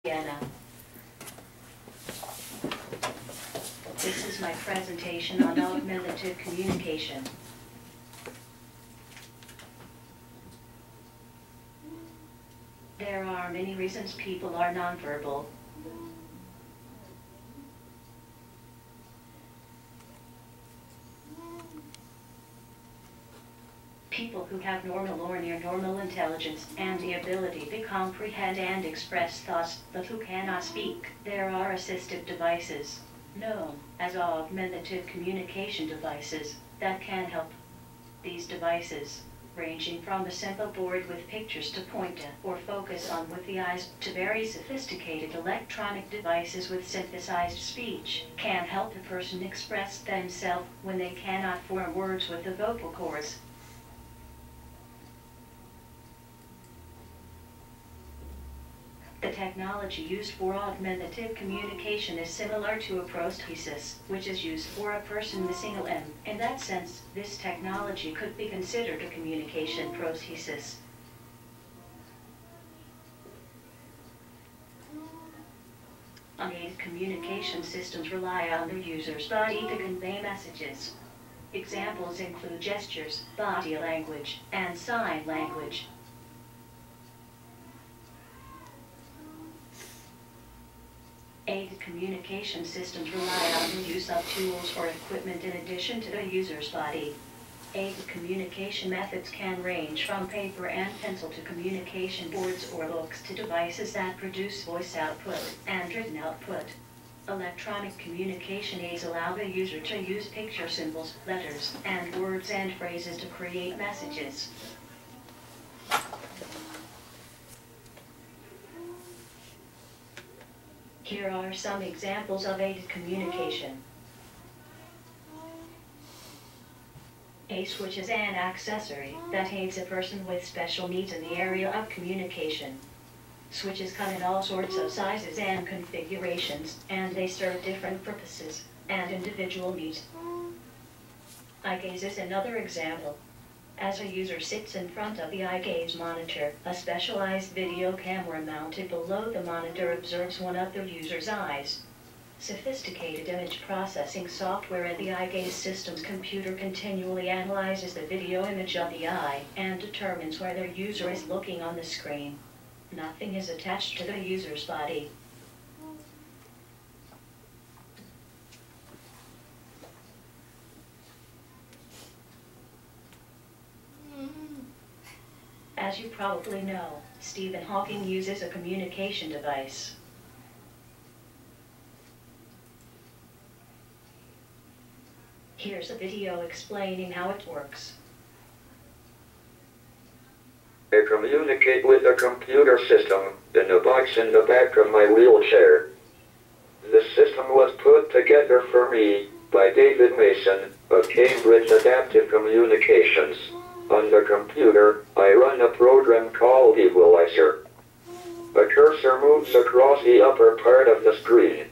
Vienna. This is my presentation on augmentative communication. There are many reasons people are nonverbal. People who have normal or near normal intelligence and the ability to comprehend and express thoughts, but who cannot speak. There are assistive devices, known as augmentative communication devices, that can help. These devices, ranging from a simple board with pictures to point at or focus on with the eyes, to very sophisticated electronic devices with synthesized speech, can help a person express themselves when they cannot form words with the vocal cords. The technology used for augmentative communication is similar to a prosthesis, which is used for a person with a single limb. In that sense, this technology could be considered a communication prosthesis. Unaided communication systems rely on the user's body to convey messages. Examples include gestures, body language, and sign language. Aided communication systems rely on the use of tools or equipment in addition to the user's body. Aided communication methods can range from paper and pencil to communication boards or books to devices that produce voice output and written output. Electronic communication aids allow the user to use picture symbols, letters, and words and phrases to create messages. Here are some examples of aided communication. A switch is an accessory that aids a person with special needs in the area of communication. Switches come in all sorts of sizes and configurations, and they serve different purposes and individual needs. Eye gaze is another example. As a user sits in front of the eye gaze monitor, a specialized video camera mounted below the monitor observes one of the user's eyes. Sophisticated image processing software in the eye gaze system's computer continually analyzes the video image of the eye and determines where the user is looking on the screen. Nothing is attached to the user's body. As you probably know, Stephen Hawking uses a communication device. Here's a video explaining how it works. I communicate with a computer system in a box in the back of my wheelchair. The system was put together for me by David Mason of Cambridge Adaptive Communications. On the computer, I run a program called Equalizer. A cursor moves across the upper part of the screen.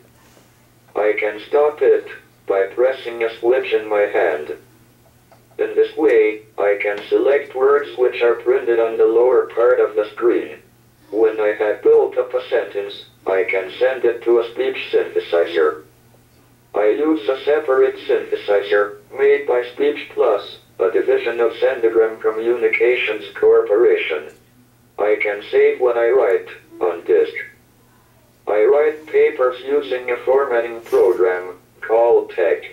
I can stop it by pressing a switch in my hand. In this way, I can select words which are printed on the lower part of the screen. When I have built up a sentence, I can send it to a speech synthesizer. I use a separate synthesizer made by Speech Plus, a division of Sendigram Communications Corporation. I can save what I write on disk. I write papers using a formatting program called TeX.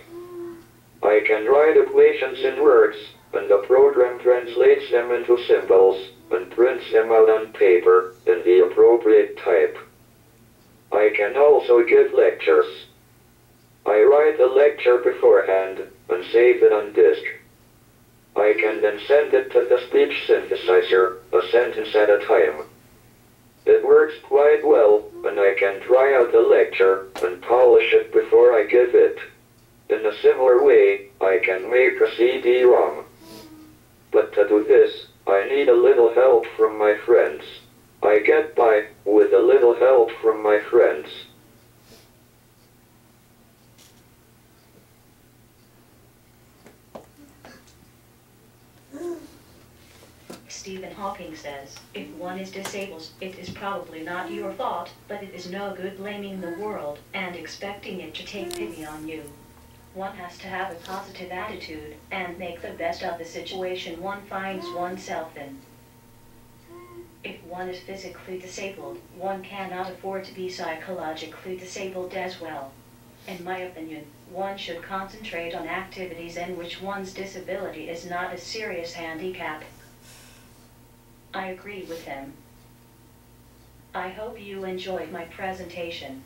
I can write equations in words, and the program translates them into symbols and prints them out on paper in the appropriate type. I can also give lectures. I write the lecture beforehand and save it on disk. I can then send it to the speech synthesizer, a sentence at a time. It works quite well, and I can try out the lecture and polish it before I give it. In a similar way, I can make a CD-ROM. But to do this, I need a little help from my friends. I get by with a little help from my friends. Stephen Hawking says, if one is disabled, it is probably not your fault, but it is no good blaming the world and expecting it to take pity on you. One has to have a positive attitude and make the best of the situation one finds oneself in. If one is physically disabled, one cannot afford to be psychologically disabled as well. In my opinion, one should concentrate on activities in which one's disability is not a serious handicap. I agree with him. I hope you enjoyed my presentation.